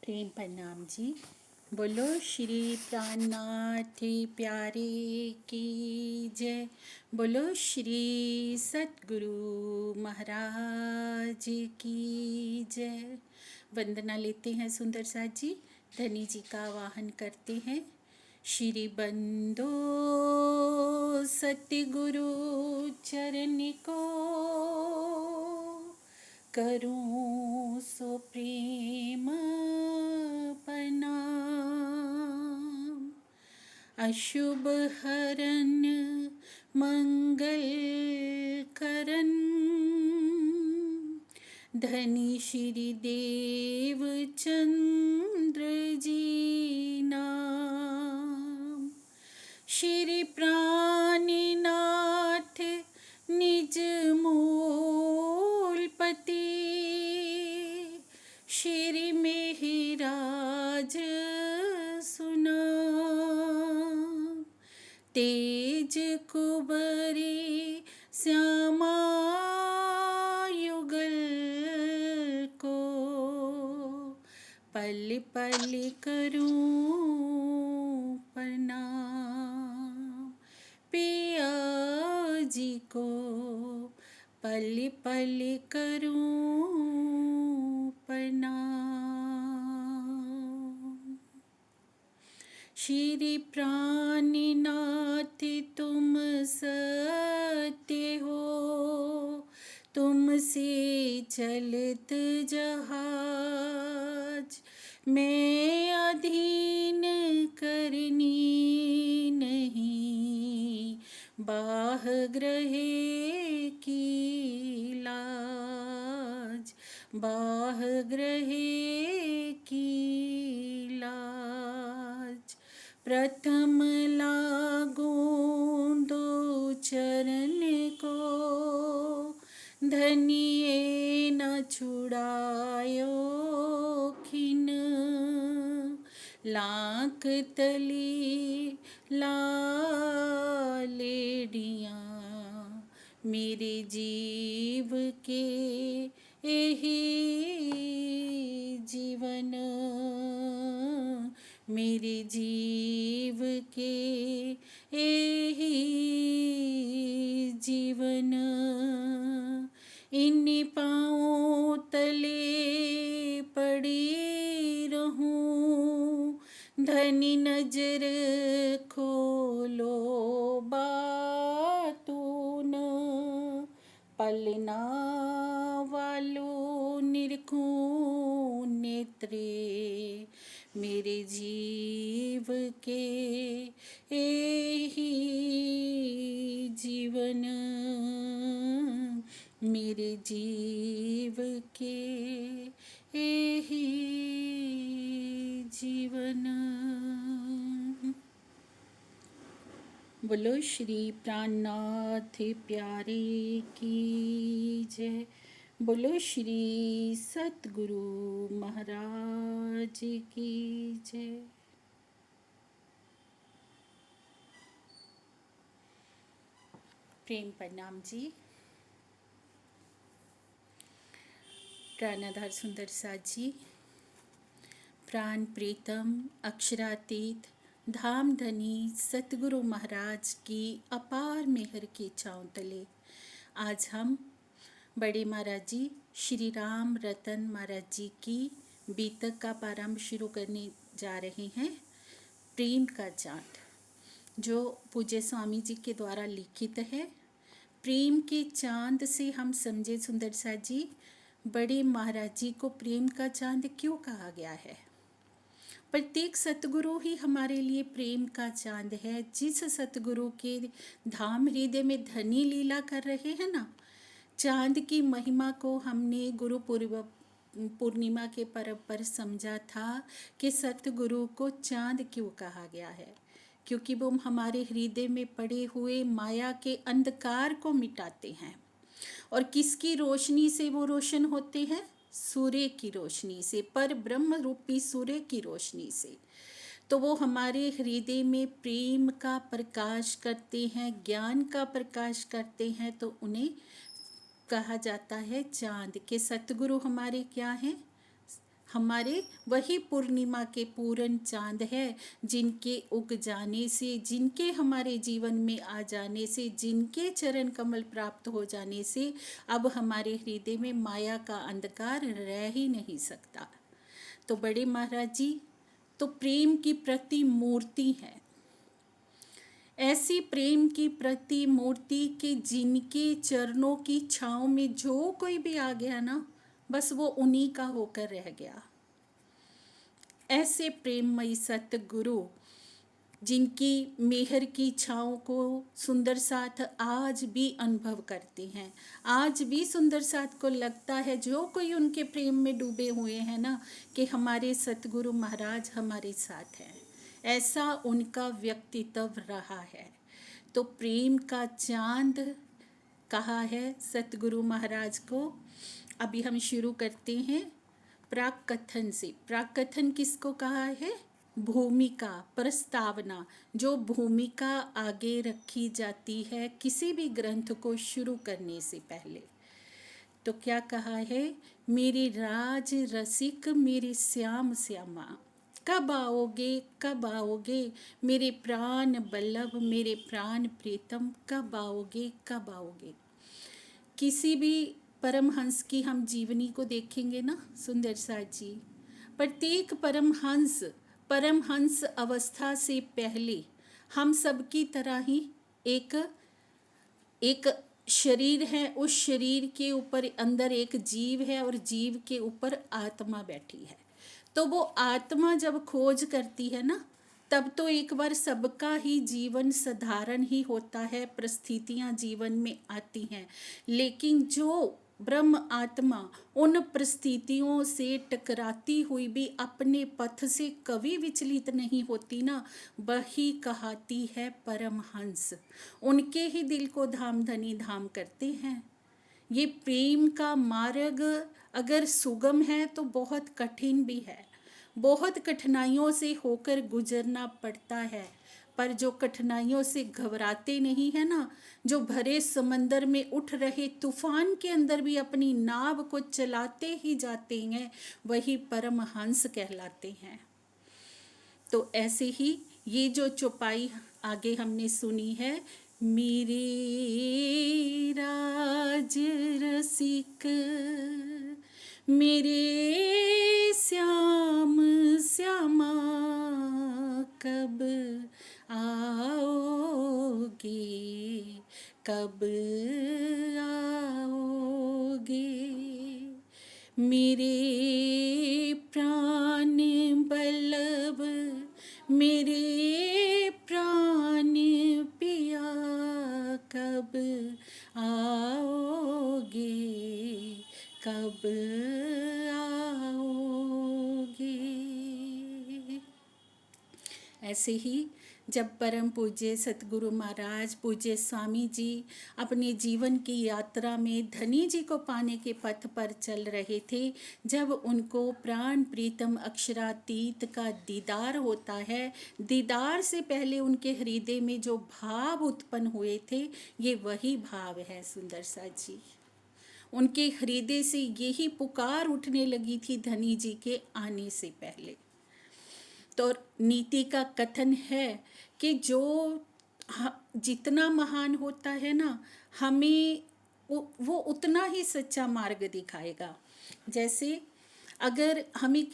प्रेम प्रणाम जी। बोलो श्री प्राणनाथ प्यारे की जय। बोलो श्री सतगुरु महाराज की जय। वंदना लेते हैं सुंदर साथ जी। धनी जी का आवाहन करते हैं। श्री बंदो सतगुरु चरण को करूं सो प्रेम प्रणाम। अशुभ हरन मंगल करन धनी श्री देव चंद्र जी नाम। श्री प्राणनाथ निज मूलपति श्री मेहराज सुनाम। तेज कुबरी श्यामा युगल को पल पल करूं प्रणाम। पिया जी को पल पल करूं प्रणाम। श्री प्राणनाथ तुम सत्य हो, तुमसे चलत जहाज मैं अधीन करनी नहीं बाह ग्रहे की लाज, बाह ग्रहे की लाज। प्रथम लागूं दो चरण को धनिये न छुड़ायो खिन। लाख तली लालेडियाँ मेरे जीव के यही जीवन, मेरे जीव के यही जीवन। इन पाँवों तले पड़ी रहूं धनी नजर खोलो बातून। पलना वालों निरखूं नेत्रे मेरे जीव के यही जीवन, मेरे जीव के यही जीवन। बोलो श्री प्राणनाथ प्यारे की जय। बोलो श्री सतगुरु महाराज की जय। प्रेम प्रणाम जी। प्राणाधार सुंदर साथ जी। प्राण प्रीतम अक्षरातीत धाम धनी सतगुरु महाराज की अपार मेहर के छांव तले आज हम बड़े महाराज जी श्री राम रतन महाराज जी की बीतक का प्रारंभ शुरू करने जा रहे हैं। प्रेम का चांद जो पूज्य स्वामी जी के द्वारा लिखित है। प्रेम के चांद से हम समझे सुंदर साथ जी बड़े महाराज जी को प्रेम का चांद क्यों कहा गया है। प्रत्येक सतगुरु ही हमारे लिए प्रेम का चांद है। जिस सतगुरु के धाम हृदय में धनी लीला कर रहे हैं ना, चांद की महिमा को हमने गुरु पूर्णिमा के पर्व पर समझा था कि सतगुरु को चांद क्यों कहा गया है, क्योंकि वो हमारे हृदय में पड़े हुए माया के अंधकार को मिटाते हैं। और किसकी रोशनी से वो रोशन होते हैं? सूर्य की रोशनी से, पर ब्रह्म रूपी सूर्य की रोशनी से। तो वो हमारे हृदय में प्रेम का प्रकाश करते हैं, ज्ञान का प्रकाश करते हैं। तो उन्हें कहा जाता है चांद के। सतगुरु हमारे क्या हैं? हमारे वही पूर्णिमा के पूर्ण चांद है, जिनके उग जाने से, जिनके हमारे जीवन में आ जाने से, जिनके चरण कमल प्राप्त हो जाने से अब हमारे हृदय में माया का अंधकार रह ही नहीं सकता। तो बड़े महाराज जी तो प्रेम की प्रतिमूर्ति है, ऐसी प्रेम की प्रतिमूर्ति कि जिनके चरणों की छाँव में जो कोई भी आ गया ना, बस वो उन्हीं का होकर रह गया। ऐसे प्रेममयी सतगुरु जिनकी मेहर की छाँव को सुंदर साथ आज भी अनुभव करते हैं, आज भी सुंदर साथ को लगता है, जो कोई उनके प्रेम में डूबे हुए हैं ना, कि हमारे सतगुरु महाराज हमारे साथ हैं। ऐसा उनका व्यक्तित्व रहा है। तो प्रेम का चांद कहा है सतगुरु महाराज को। अभी हम शुरू करते हैं प्राक कथन से। प्राक कथन किसको कहा है? भूमिका, प्रस्तावना, जो भूमिका आगे रखी जाती है किसी भी ग्रंथ को शुरू करने से पहले। तो क्या कहा है? मेरे राज रसिक मेरे श्याम श्यामा, कब आओगे कब आओगे, मेरे प्राण बल्लभ मेरे प्राण प्रीतम, कब आओगे कब आओगे। किसी भी परमहंस की हम जीवनी को देखेंगे ना सुंदर साथ जी, प्रत्येक परमहंस अवस्था से पहले हम सब की तरह ही एक शरीर है, उस शरीर के ऊपर अंदर एक जीव है और जीव के ऊपर आत्मा बैठी है। तो वो आत्मा जब खोज करती है ना, तब तो एक बार सबका ही जीवन साधारण ही होता है, परिस्थितियां जीवन में आती हैं, लेकिन जो ब्रह्म आत्मा उन परिस्थितियों से टकराती हुई भी अपने पथ से कभी विचलित नहीं होती ना, वही कहती है परमहंस। उनके ही दिल को धाम धनी धाम करते हैं। ये प्रेम का मार्ग अगर सुगम है तो बहुत कठिन भी है, बहुत कठिनाइयों से होकर गुजरना पड़ता है। पर जो कठिनाइयों से घबराते नहीं है ना, जो भरे समंदर में उठ रहे तूफान के अंदर भी अपनी नाव को चलाते ही जाते हैं, वही परमहंस कहलाते हैं। तो ऐसे ही ये जो चौपाई आगे हमने सुनी है, मेरे राज रसिक मेरे श्याम श्यामा, कब आओगे कब आओगे, मेरे प्राण बल्लभ मेरे प्राण पिया, कब आओगे कब आओगे। ऐसे ही जब परम पूज्य सतगुरु महाराज पूज्य स्वामी जी अपने जीवन की यात्रा में धनी जी को पाने के पथ पर चल रहे थे, जब उनको प्राण प्रीतम अक्षरातीत का दीदार होता है, दीदार से पहले उनके हृदय में जो भाव उत्पन्न हुए थे, ये वही भाव है सुंदर सा जी। उनके हृदय से यही पुकार उठने लगी थी धनी जी के आने से पहले। तो नीति का कथन है कि जो जितना महान होता है ना, हमें वो उतना ही सच्चा मार्ग दिखाएगा। जैसे अगर हमें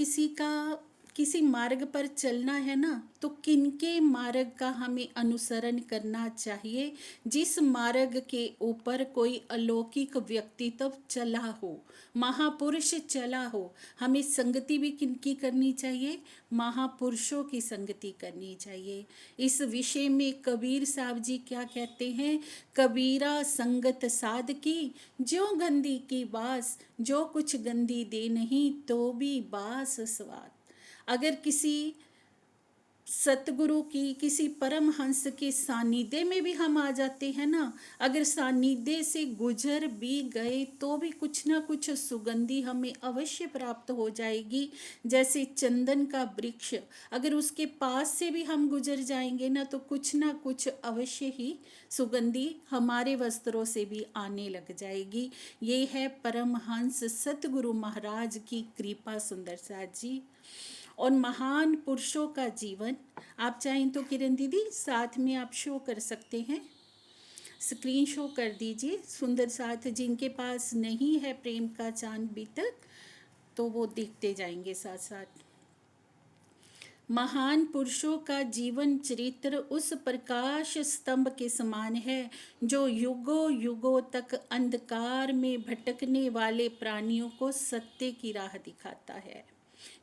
किसी मार्ग पर चलना है ना, तो किनके मार्ग का हमें अनुसरण करना चाहिए? जिस मार्ग के ऊपर कोई अलौकिक व्यक्तित्व चला हो, महापुरुष चला हो। हमें संगति भी किनकी करनी चाहिए? महापुरुषों की संगति करनी चाहिए। इस विषय में कबीर साहब जी क्या कहते हैं? कबीरा संगत साध की, जो गंदी की बास, जो कुछ गंदी दे नहीं तो भी बास स्वाद। अगर किसी सतगुरु की किसी परमहंस के सानिध्य में भी हम आ जाते हैं ना, अगर सानिध्य से गुजर भी गए तो भी कुछ ना कुछ सुगंधी हमें अवश्य प्राप्त हो जाएगी। जैसे चंदन का वृक्ष, अगर उसके पास से भी हम गुजर जाएंगे ना कुछ अवश्य ही सुगंधी हमारे वस्त्रों से भी आने लग जाएगी। ये है परमहंस सतगुरु महाराज की कृपा सुंदर साथ जी। और महान पुरुषों का जीवन, आप चाहें तो किरण दीदी साथ में आप शो कर सकते हैं, स्क्रीन शो कर दीजिए। सुंदर साथ जिनके पास नहीं है प्रेम का चांद अभी तक, तो वो देखते जाएंगे साथ साथ। महान पुरुषों का जीवन चरित्र उस प्रकाश स्तंभ के समान है जो युगों युगों तक अंधकार में भटकने वाले प्राणियों को सत्य की राह दिखाता है।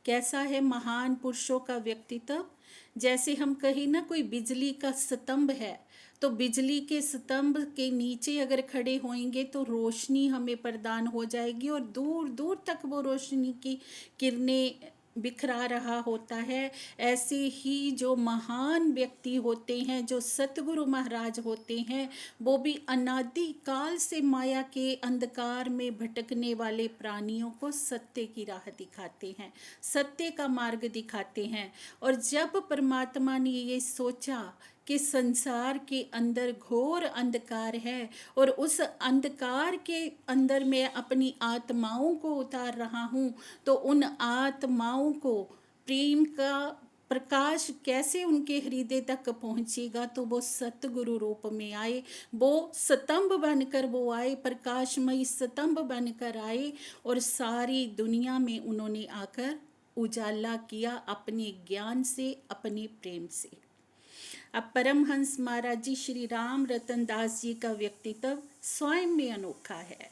कैसा है महान पुरुषों का व्यक्तित्व? जैसे हम कहीं ना कोई बिजली का स्तंभ है, तो बिजली के स्तंभ के नीचे अगर खड़े होएंगे तो रोशनी हमें प्रदान हो जाएगी और दूर दूर तक वो रोशनी की किरणें बिखरा रहा होता है। ऐसे ही जो महान व्यक्ति होते हैं, जो सतगुरु महाराज होते हैं, वो भी अनादि काल से माया के अंधकार में भटकने वाले प्राणियों को सत्य की राह दिखाते हैं, सत्य का मार्ग दिखाते हैं। और जब परमात्मा ने ये सोचा कि संसार के अंदर घोर अंधकार है और उस अंधकार के अंदर मैं अपनी आत्माओं को उतार रहा हूँ, तो उन आत्माओं को प्रेम का प्रकाश कैसे उनके हृदय तक पहुँचेगा, तो वो सतगुरु रूप में आए, वो स्तंभ बनकर वो आए, प्रकाशमयी स्तंभ बनकर आए और सारी दुनिया में उन्होंने आकर उजाला किया अपने ज्ञान से, अपने प्रेम से। अब परमहंस महाराज जी श्री राम रतन दास जी का व्यक्तित्व स्वयं में अनोखा है।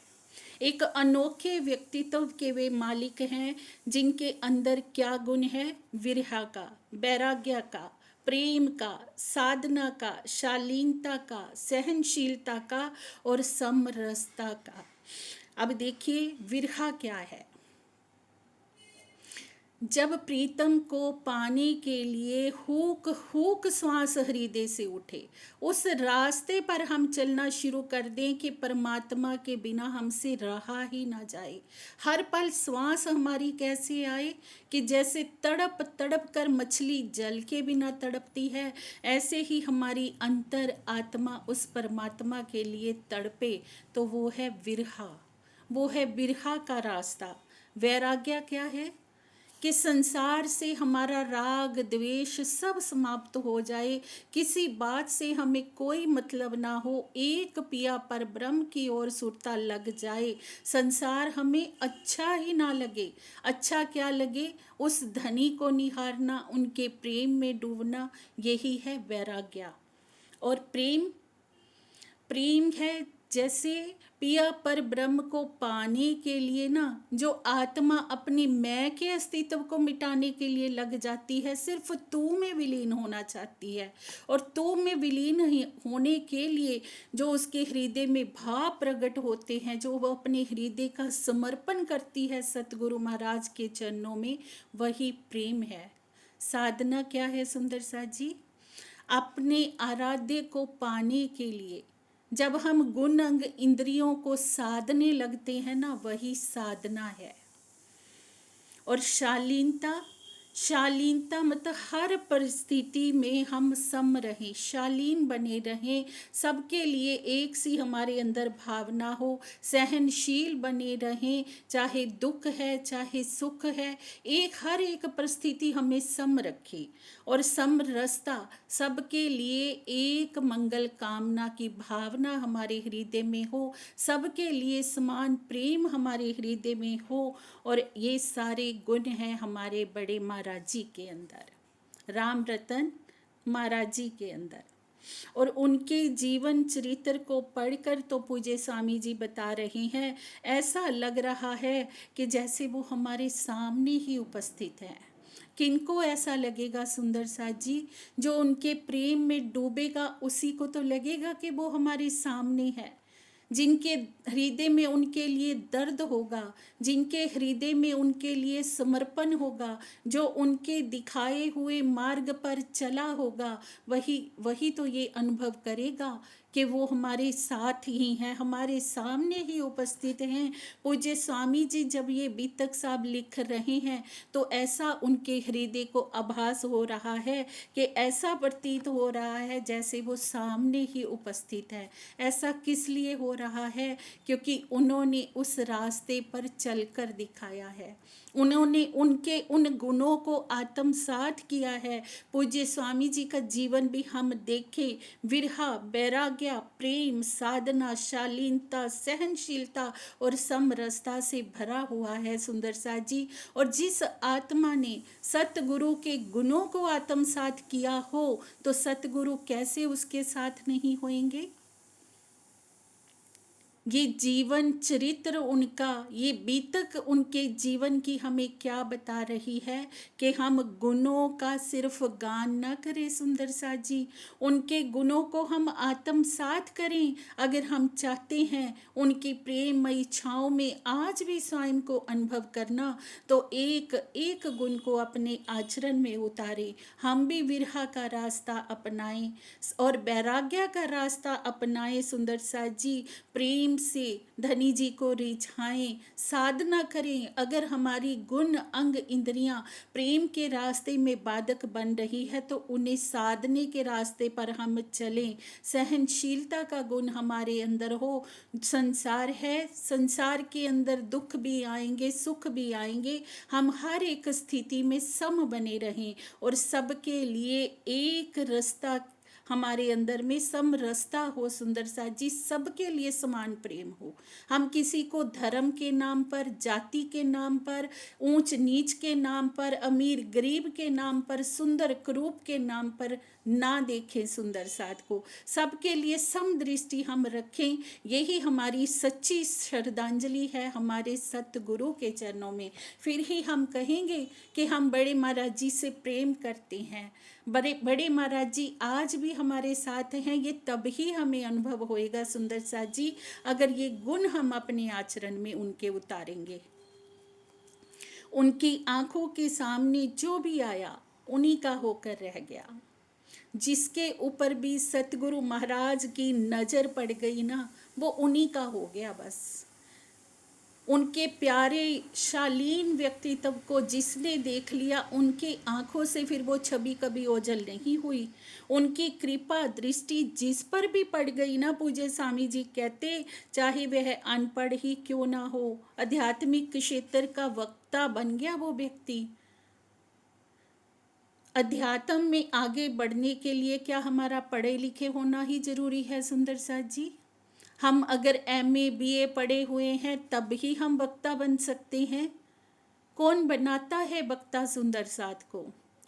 एक अनोखे व्यक्तित्व के वे मालिक हैं जिनके अंदर क्या गुण है? विरहा का, वैराग्य का, प्रेम का, साधना का, शालीनता का, सहनशीलता का और समरसता का। अब देखिए विरहा क्या है। जब प्रीतम को पाने के लिए हुक हुक श्वास हृदय से उठे, उस रास्ते पर हम चलना शुरू कर दें कि परमात्मा के बिना हमसे रहा ही ना जाए। हर पल श्वास हमारी कैसे आए कि जैसे तड़प तड़प कर मछली जल के बिना तड़पती है, ऐसे ही हमारी अंतर आत्मा उस परमात्मा के लिए तड़पे। तो वो है विरहा, वो है विरहा का रास्ता। वैराग्य क्या है? कि संसार से हमारा राग द्वेष सब समाप्त हो जाए, किसी बात से हमें कोई मतलब ना हो, एक पिया पर ब्रह्म की ओर सुरता लग जाए, संसार हमें अच्छा ही ना लगे। अच्छा क्या लगे? उस धनी को निहारना, उनके प्रेम में डूबना, यही है वैराग्य। और प्रेम, प्रेम है जैसे पिया पर ब्रह्म को पाने के लिए ना, जो आत्मा अपनी मैं के अस्तित्व को मिटाने के लिए लग जाती है, सिर्फ तू में विलीन होना चाहती है। और तू में विलीन होने के लिए जो उसके हृदय में भाव प्रकट होते हैं, जो वह अपने हृदय का समर्पण करती है सतगुरु महाराज के चरणों में, वही प्रेम है। साधना क्या है सुंदर साथ जी? अपने आराध्य को पाने के लिए जब हम गुण अंग इंद्रियों को साधने लगते हैं ना, वही साधना है। और शालीनता, शालीनता मतलब हर परिस्थिति में हम सम रहें, शालीन बने रहें, सबके लिए एक सी हमारे अंदर भावना हो, सहनशील बने रहें, चाहे दुख है चाहे सुख है, हर एक परिस्थिति हमें सम रखे। और समरसता, सबके लिए एक मंगल कामना की भावना हमारे हृदय में हो, सबके लिए समान प्रेम हमारे हृदय में हो। और ये सारे गुण हैं हमारे बड़े महाराज जी के अंदर, राम रतन महाराज जी के अंदर। और उनके जीवन चरित्र को पढ़कर तो पूज्य स्वामी जी बता रहे हैं, ऐसा लग रहा है कि जैसे वो हमारे सामने ही उपस्थित है। किनको ऐसा लगेगा सुंदर साथ जी? जो उनके प्रेम में डूबेगा उसी को तो लगेगा कि वो हमारे सामने है। जिनके हृदय में उनके लिए दर्द होगा, जिनके हृदय में उनके लिए समर्पण होगा, जो उनके दिखाए हुए मार्ग पर चला होगा, वही वही तो ये अनुभव करेगा कि वो हमारे साथ ही हैं, हमारे सामने ही उपस्थित हैं। पूज्य स्वामी जी जब ये बीतक साहब लिख रहे हैं तो ऐसा उनके हृदय को आभास हो रहा है कि ऐसा प्रतीत हो रहा है जैसे वो सामने ही उपस्थित है। ऐसा किस लिए हो रहा है? क्योंकि उन्होंने उस रास्ते पर चलकर दिखाया है, उन्होंने उनके उन गुणों को आत्मसात किया है। पूज्य स्वामी जी का जीवन भी हम देखें, विरहा, वैराग्य, प्रेम, साधना, शालीनता, सहनशीलता और समरसता से भरा हुआ है सुंदर सा जी। और जिस आत्मा ने सतगुरु के गुणों को आत्मसात किया हो तो सतगुरु कैसे उसके साथ नहीं होंगे? ये जीवन चरित्र उनका, ये बीतक उनके जीवन की हमें क्या बता रही है कि हम गुणों का सिर्फ गान न करें सुंदर सा जी, उनके गुणों को हम आत्मसात करें। अगर हम चाहते हैं उनकी प्रेममयी छाँव में आज भी स्वयं को अनुभव करना तो एक एक गुण को अपने आचरण में उतारें। हम भी विरहा का रास्ता अपनाएं और वैराग्य का रास्ता अपनाएं सुंदर सा जी। प्रेम से धनी जी को रिझाएं, साधना करें। अगर हमारी गुण अंग इंद्रियां प्रेम के रास्ते में बाधक बन रही है तो उन्हें साधने के रास्ते पर हम चलें। सहनशीलता का गुण हमारे अंदर हो। संसार है, संसार के अंदर दुख भी आएंगे, सुख भी आएंगे, हम हर एक स्थिति में सम बने रहें और सबके लिए एक रास्ता हमारे अंदर में समरसता हो सुंदर सा जी, सबके लिए समान प्रेम हो। हम किसी को धर्म के नाम पर, जाति के नाम पर, ऊंच नीच के नाम पर, अमीर गरीब के नाम पर, सुंदर क्रूप के नाम पर ना देखें सुंदर साथ को, सबके लिए समदृष्टि हम रखें। यही हमारी सच्ची श्रद्धांजलि है हमारे सतगुरु के चरणों में। फिर ही हम कहेंगे कि हम बड़े महाराज जी से प्रेम करते हैं। बड़े बड़े महाराज जी आज भी हमारे साथ हैं, ये तब ही हमें अनुभव होएगा सुंदर सा जी अगर ये गुण हम अपने आचरण में उनके उतारेंगे। उनकी आंखों के सामने जो भी आया उन्हीं का होकर रह गया। जिसके ऊपर भी सतगुरु महाराज की नजर पड़ गई ना, वो उन्हीं का हो गया बस। उनके प्यारे शालीन व्यक्तित्व को जिसने देख लिया उनके आंखों से फिर वो छवि कभी ओझल नहीं हुई। उनकी कृपा दृष्टि जिस पर भी पड़ गई ना, पूज्य स्वामी जी कहते चाहे वह अनपढ़ ही क्यों ना हो, आध्यात्मिक क्षेत्र का वक्ता बन गया वो व्यक्ति। अध्यात्म में आगे बढ़ने के लिए क्या हमारा पढ़े लिखे होना ही जरूरी है सुंदर सा जी? हम अगर MA BA पढ़े हुए हैं तब ही हम वक्ता बन सकते हैं? कौन बनाता है वक्ता सुंदर साथ को?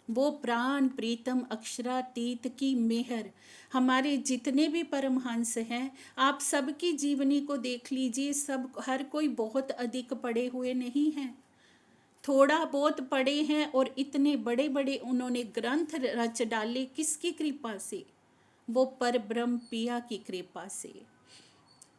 वो प्राण प्रीतम अक्षरातीत की मेहर। हमारे जितने भी परमहंस हैं, आप सबकी जीवनी को देख लीजिए, सब हर कोई बहुत अधिक पढ़े हुए नहीं हैं, थोड़ा बहुत पढ़े हैं और इतने बड़े बड़े उन्होंने ग्रंथ रच डाले। किसकी कृपा से? वो परब्रह्म पिया की कृपा से।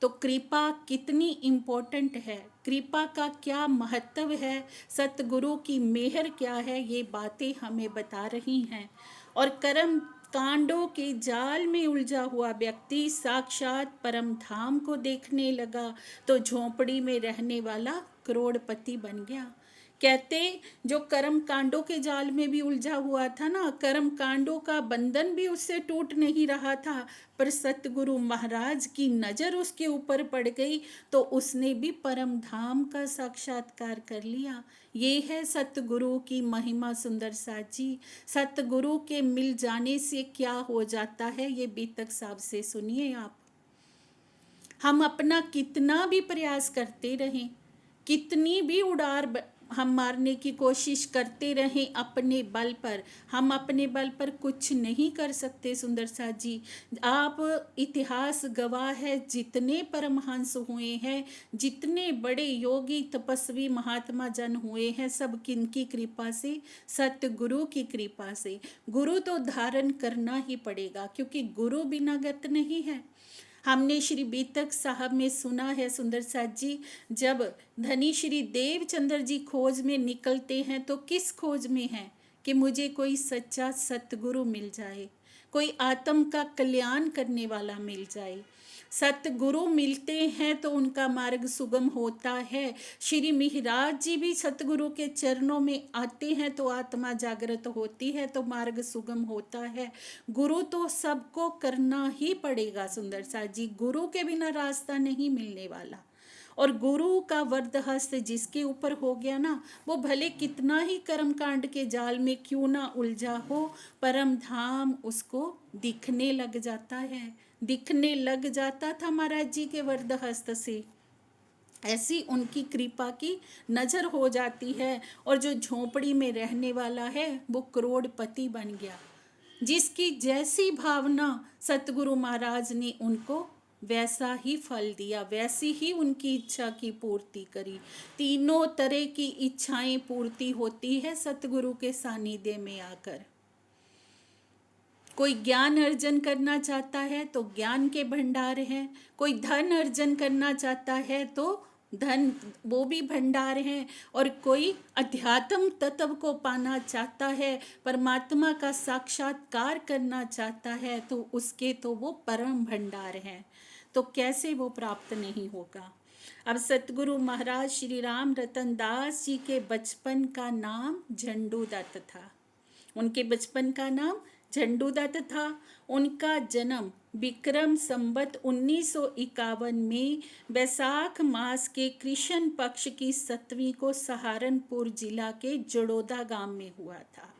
तो कृपा कितनी इम्पोर्टेंट है, कृपा का क्या महत्व है, सतगुरु की मेहर क्या है, ये बातें हमें बता रही हैं। और कर्म कांडों के जाल में उलझा हुआ व्यक्ति साक्षात परम धाम को देखने लगा तो झोंपड़ी में रहने वाला करोड़पति बन गया। कहते जो कर्म कांडों के जाल में भी उलझा हुआ था ना, कर्म कांडों का बंधन भी उससे टूट नहीं रहा था, पर सतगुरु महाराज की नज़र उसके ऊपर पड़ गई तो उसने भी परम धाम का साक्षात्कार कर लिया। ये है सतगुरु की महिमा सुंदर सा जी। सतगुरु के मिल जाने से क्या हो जाता है ये बीतक साहब से सुनिए आप। हम अपना कितना भी प्रयास करते रहें, कितनी भी उड़ार हम मारने की कोशिश करते रहें अपने बल पर, हम अपने बल पर कुछ नहीं कर सकते सुंदर सा जी। आप इतिहास गवाह है, जितने परमहंस हुए हैं, जितने बड़े योगी तपस्वी महात्मा जन हुए हैं, सब किनकी कृपा से? सतगुरु की कृपा से। गुरु तो धारण करना ही पड़ेगा क्योंकि गुरु बिना गत नहीं है। हमने श्री बीतक साहब में सुना है सुंदर साथ जी, जब धनी श्री देवचंद्र जी खोज में निकलते हैं तो किस खोज में हैं कि मुझे कोई सच्चा सतगुरु मिल जाए, कोई आत्म का कल्याण करने वाला मिल जाए। सतगुरु मिलते हैं तो उनका मार्ग सुगम होता है। श्री मिहिराज जी भी सतगुरु के चरणों में आते हैं तो आत्मा जागृत होती है, तो मार्ग सुगम होता है। गुरु तो सबको करना ही पड़ेगा सुंदर सा जी, गुरु के बिना रास्ता नहीं मिलने वाला। और गुरु का वरद हस्त जिसके ऊपर हो गया ना, वो भले कितना ही कर्म कांड के जाल में क्यों ना उलझा हो, परम धाम उसको दिखने लग जाता है, दिखने लग जाता था महाराज जी के वरद हस्त से। ऐसी उनकी कृपा की नज़र हो जाती है। और जो झोंपड़ी में रहने वाला है वो करोड़पति बन गया। जिसकी जैसी भावना सतगुरु महाराज ने उनको वैसा ही फल दिया, वैसी ही उनकी इच्छा की पूर्ति करी। तीनों तरह की इच्छाएं पूर्ति होती है सतगुरु के सानिध्य में आकर। कोई ज्ञान अर्जन करना चाहता है तो ज्ञान के भंडार हैं, कोई धन अर्जन करना चाहता है तो धन, वो भी भंडार हैं, और कोई अध्यात्म तत्व को पाना चाहता है, परमात्मा का साक्षात्कार करना चाहता है, तो उसके तो वो परम भंडार हैं। तो कैसे वो प्राप्त नहीं होगा। अब सतगुरु महाराज श्री राम रतन दास जी के बचपन का नाम झंडू दत्त था। उनके बचपन का नाम झंडू दत्त था। उनका जन्म विक्रम संवत 1951 में बैसाख मास के कृष्ण पक्ष की 7वीं को सहारनपुर जिला के जड़ोदा गांव में हुआ था।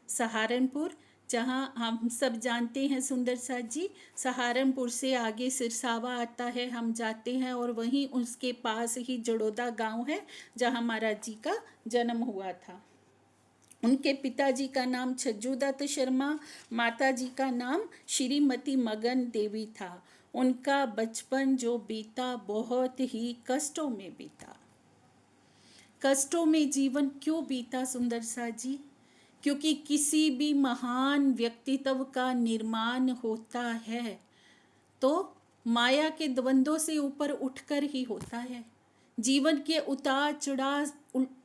सहारनपुर, जहां हम सब जानते हैं सुंदर साथ जी, सहारनपुर से आगे सिरसावा आता है, हम जाते हैं, और वहीं उसके पास ही जड़ोदा गांव है जहां महाराज जी का जन्म हुआ था। उनके पिताजी का नाम छज्जू दत्त शर्मा, माताजी का नाम श्रीमती मगन देवी था। उनका बचपन जो बीता बहुत ही कष्टों में बीता। कष्टों में जीवन क्यों बीता सुंदर सा जी? क्योंकि किसी भी महान व्यक्तित्व का निर्माण होता है तो माया के द्वंद्वों से ऊपर उठकर ही होता है। जीवन के उतार चढ़ाव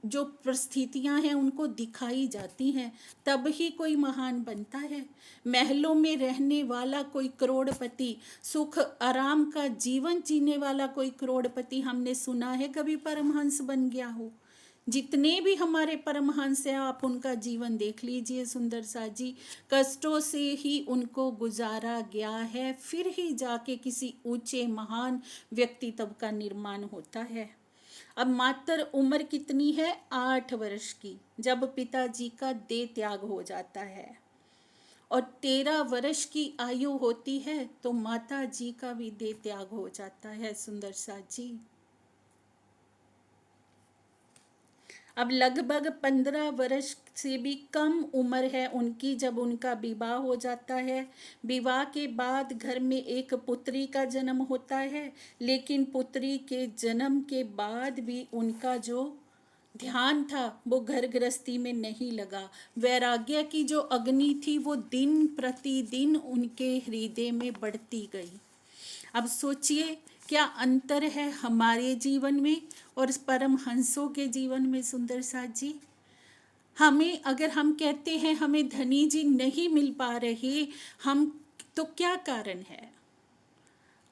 जो परिस्थितियां हैं उनको दिखाई जाती हैं, तब ही कोई महान बनता है। महलों में रहने वाला कोई करोड़पति, सुख आराम का जीवन जीने वाला कोई करोड़पति हमने सुना है कभी परमहंस बन गया हो? जितने भी हमारे परमहंस हैं आप उनका जीवन देख लीजिए सुंदर सा जी, कष्टों से ही उनको गुजारा गया है, फिर ही जाके किसी ऊंचे महान व्यक्तित्व का निर्माण होता है। अब मात्र उम्र कितनी है? 8 वर्ष की, जब पिताजी का देह त्याग हो जाता है, और 13 वर्ष की आयु होती है तो माता जी का भी देह त्याग हो जाता है सुंदर सा जी। अब लगभग 15 वर्ष से भी कम उम्र है उनकी जब उनका विवाह हो जाता है। विवाह के बाद घर में एक पुत्री का जन्म होता है, लेकिन पुत्री के जन्म के बाद भी उनका जो ध्यान था वो घर गृहस्थी में नहीं लगा। वैराग्य की जो अग्नि थी वो दिन प्रतिदिन उनके हृदय में बढ़ती गई। अब सोचिए क्या अंतर है हमारे जीवन में और परमहंसों के जीवन में सुंदर साथ जी। हमें अगर हम कहते हैं हमें धनी जी नहीं मिल पा रहे, हम तो क्या कारण है?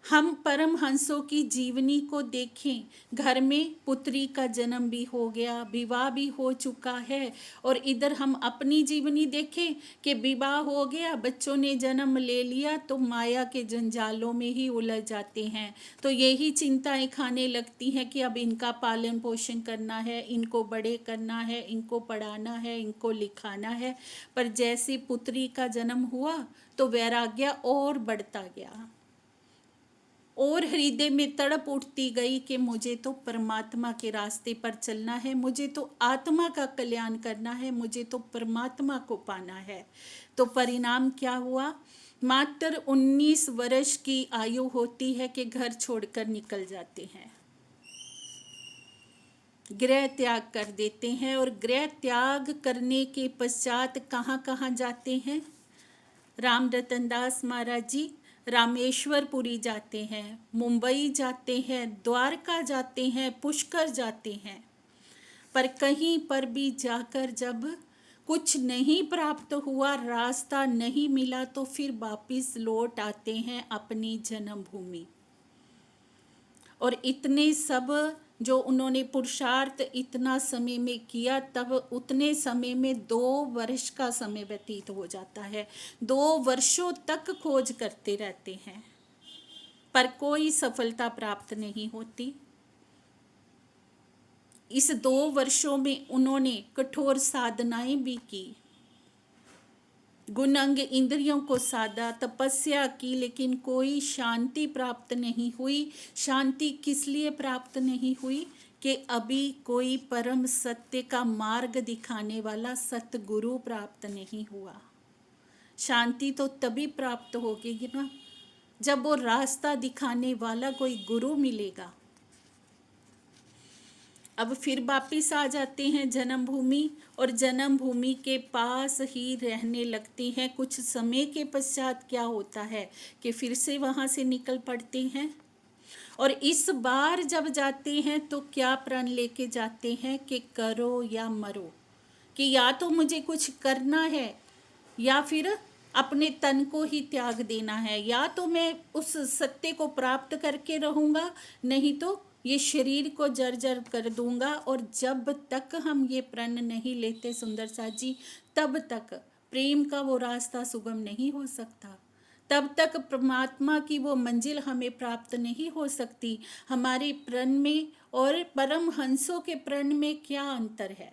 हम परमहंसों की जीवनी को देखें, घर में पुत्री का जन्म भी हो गया, विवाह भी हो चुका है, और इधर हम अपनी जीवनी देखें कि विवाह हो गया, बच्चों ने जन्म ले लिया तो माया के जंजालों में ही उलझ जाते हैं। तो यही चिंताएं खाने लगती हैं कि अब इनका पालन पोषण करना है, इनको बड़े करना है, इनको पढ़ाना है, इनको लिखाना है। पर जैसे पुत्री का जन्म हुआ तो वैराग्य और बढ़ता गया, और हृदय में तड़प उठती गई कि मुझे तो परमात्मा के रास्ते पर चलना है, मुझे तो आत्मा का कल्याण करना है, मुझे तो परमात्मा को पाना है। तो परिणाम क्या हुआ? मात्र 19 वर्ष की आयु होती है कि घर छोड़कर निकल जाते हैं, गृह त्याग कर देते हैं। और गृह त्याग करने के पश्चात कहाँ कहाँ जाते हैं? राम रतन दास महाराज जी रामेश्वरपुरी जाते हैं, मुंबई जाते हैं, द्वारका जाते हैं, पुष्कर जाते हैं, पर कहीं पर भी जाकर जब कुछ नहीं प्राप्त हुआ, रास्ता नहीं मिला, तो फिर वापिस लौट आते हैं अपनी जन्मभूमि। और इतने सब जो उन्होंने पुरुषार्थ इतना समय में किया, तब उतने समय में 2 वर्ष का समय व्यतीत हो जाता है। 2 वर्षों तक खोज करते रहते हैं, पर कोई सफलता प्राप्त नहीं होती। इस 2 वर्षों में उन्होंने कठोर साधनाएं भी की, गुण अंग इंद्रियों को साधा, तपस्या की, लेकिन कोई शांति प्राप्त नहीं हुई। शांति किस लिए प्राप्त नहीं हुई? कि अभी कोई परम सत्य का मार्ग दिखाने वाला सतगुरु प्राप्त नहीं हुआ। शांति तो तभी प्राप्त होगी ना जब वो रास्ता दिखाने वाला कोई गुरु मिलेगा। अब फिर वापिस आ जाते हैं जन्मभूमि, और जन्मभूमि के पास ही रहने लगते हैं। कुछ समय के पश्चात क्या होता है कि फिर से वहाँ से निकल पड़ते हैं, और इस बार जब जाते हैं तो क्या प्रण लेके जाते हैं कि करो या मरो, कि या तो मुझे कुछ करना है या फिर अपने तन को ही त्याग देना है, या तो मैं उस सत्य को प्राप्त करके रहूँगा, नहीं तो ये शरीर को जर्जर कर दूंगा। और जब तक हम ये प्रण नहीं लेते सुंदर साथ जी, तब तक प्रेम का वो रास्ता सुगम नहीं हो सकता, तब तक परमात्मा की वो मंजिल हमें प्राप्त नहीं हो सकती। हमारे प्रण में और परम हंसों के प्रण में क्या अंतर है?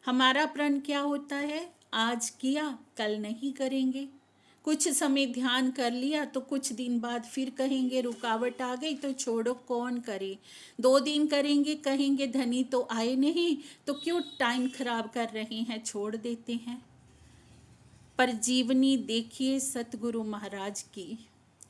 हमारा प्रण क्या होता है? आज किया, कल नहीं करेंगे। कुछ समय ध्यान कर लिया तो कुछ दिन बाद फिर कहेंगे रुकावट आ गई तो छोड़ो, कौन करे। 2 दिन करेंगे, कहेंगे धनी तो आए नहीं, तो क्यों टाइम खराब कर रहे हैं, छोड़ देते हैं। पर जीवनी देखिए सतगुरु महाराज की,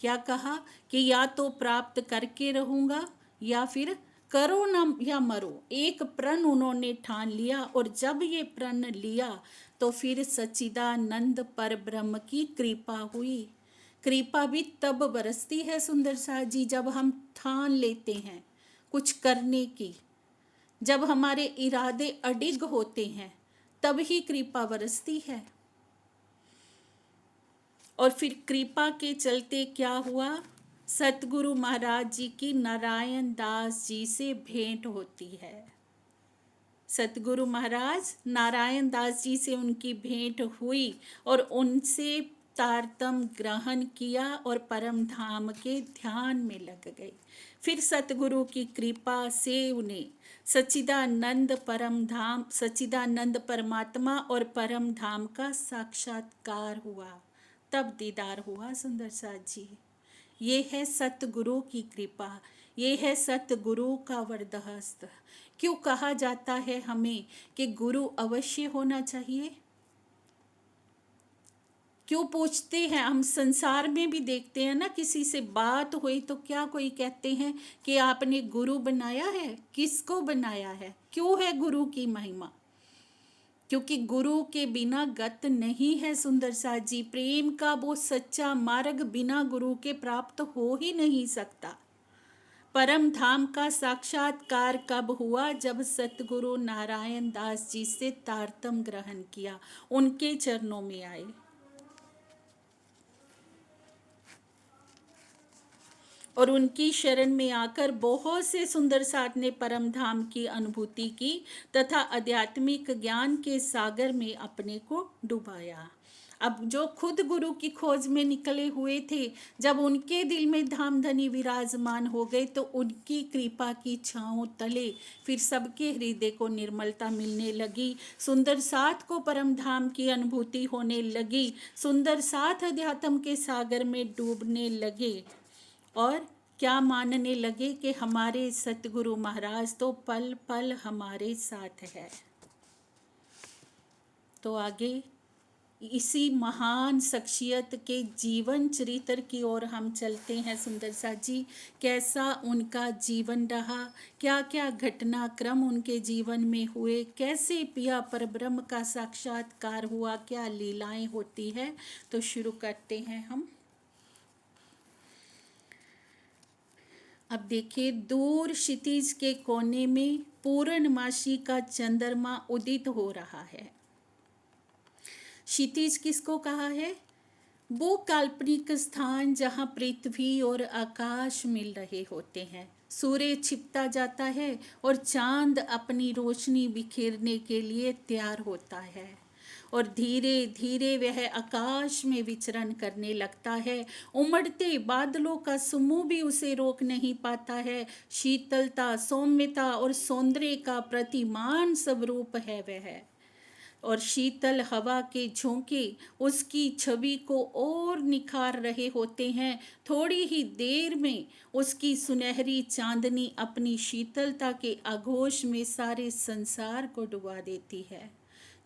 क्या कहा कि या तो प्राप्त करके रहूँगा या फिर करो ना या मरो। एक प्रण उन्होंने ठान लिया, और जब ये प्रण लिया तो फिर सच्चिदानंद पर ब्रह्म की कृपा हुई। कृपा भी तब बरसती है सुंदर साथ जी जब हम ठान लेते हैं कुछ करने की, जब हमारे इरादे अडिग होते हैं, तब ही कृपा बरसती है। और फिर कृपा के चलते क्या हुआ? सतगुरु महाराज जी की नारायण दास जी से भेंट होती है। सतगुरु महाराज नारायण दास जी से उनकी भेंट हुई, और उनसे तारतम ग्रहण किया और परम धाम के ध्यान में लग गई। फिर सतगुरु की कृपा से उन्हें सच्चिदानंद परम धाम, सच्चिदानंद परमात्मा और परम धाम का साक्षात्कार हुआ, तब दीदार हुआ सुंदर साथ जी। ये है सतगुरु की कृपा, ये है सतगुरु का वरदहस्त। क्यों कहा जाता है हमें कि गुरु अवश्य होना चाहिए? क्यों पूछते हैं? हम संसार में भी देखते हैं ना, किसी से बात हुई तो क्या कोई कहते हैं कि आपने गुरु बनाया है? किसको बनाया है? क्यों है गुरु की महिमा? क्योंकि गुरु के बिना गत नहीं है सुंदर साथ जी। प्रेम का वो सच्चा मार्ग बिना गुरु के प्राप्त हो ही नहीं सकता। परम धाम का साक्षात्कार कब हुआ? जब सतगुरु नारायण दास जी से तारतम ग्रहण किया, उनके चरणों में आए। और उनकी शरण में आकर बहुत से सुंदर साथ ने परम धाम की अनुभूति की तथा आध्यात्मिक ज्ञान के सागर में अपने को डुबाया। अब जो खुद गुरु की खोज में निकले हुए थे, जब उनके दिल में धाम धनी विराजमान हो गए तो उनकी कृपा की छांव तले फिर सबके हृदय को निर्मलता मिलने लगी। सुंदर साथ को परम धाम की अनुभूति होने लगी। सुंदर साथ अध्यात्म के सागर में डूबने लगे और क्या मानने लगे कि हमारे सतगुरु महाराज तो पल पल हमारे साथ है। तो आगे इसी महान शख्सियत के जीवन चरित्र की ओर हम चलते हैं सुंदर साथ जी। कैसा उनका जीवन रहा, क्या क्या घटनाक्रम उनके जीवन में हुए, कैसे पिया परब्रह्म का साक्षात्कार हुआ, क्या लीलाएं होती है। तो शुरू करते हैं हम। अब देखिए, दूर क्षितिज के कोने में पूर्णमासी का चंद्रमा उदित हो रहा है। क्षितिज किसको कहा है? वो काल्पनिक स्थान जहाँ पृथ्वी और आकाश मिल रहे होते हैं। सूर्य छिपता जाता है और चांद अपनी रोशनी बिखेरने के लिए तैयार होता है, और धीरे धीरे वह आकाश में विचरण करने लगता है। उमड़ते बादलों का समूह भी उसे रोक नहीं पाता है। शीतलता, सौम्यता और सौंदर्य का प्रतिमान स्वरूप है वह, और शीतल हवा के झोंके उसकी छवि को और निखार रहे होते हैं। थोड़ी ही देर में उसकी सुनहरी चांदनी अपनी शीतलता के आघोष में सारे संसार को डुबा देती है।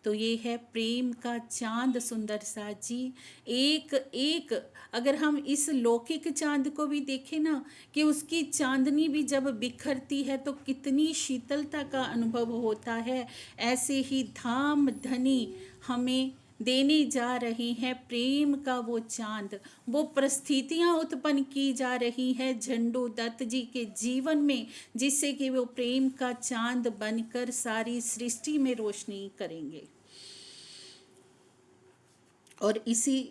तो ये है प्रेम का चांद सुंदर सा जी। एक एक अगर हम इस लौकिक चांद को भी देखें ना, कि उसकी चांदनी भी जब बिखरती है तो कितनी शीतलता का अनुभव होता है, ऐसे ही धाम धनी हमें देने जा रही हैं प्रेम का वो चांद। वो परिस्थितियाँ उत्पन्न की जा रही हैं झंडू दत्त जी के जीवन में, जिससे कि वो प्रेम का चांद बनकर सारी सृष्टि में रोशनी करेंगे। और इसी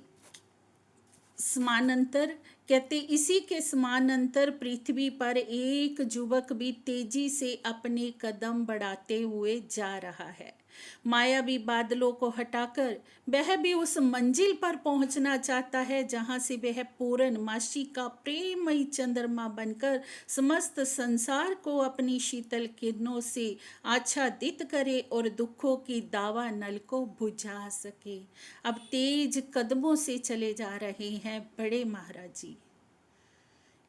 समानांतर कहते, इसी के समानांतर पृथ्वी पर एक युवक भी तेजी से अपने कदम बढ़ाते हुए जा रहा है। मायावी बादलों को हटाकर वह भी उस मंजिल पर पहुंचना चाहता है जहां से वह पूर्णमासी का प्रेममयी चंद्रमा बनकर समस्त संसार को अपनी शीतल किरणों से आच्छादित करे और दुखों की दावा नल को बुझा सके। अब तेज कदमों से चले जा रहे हैं बड़े महाराज जी।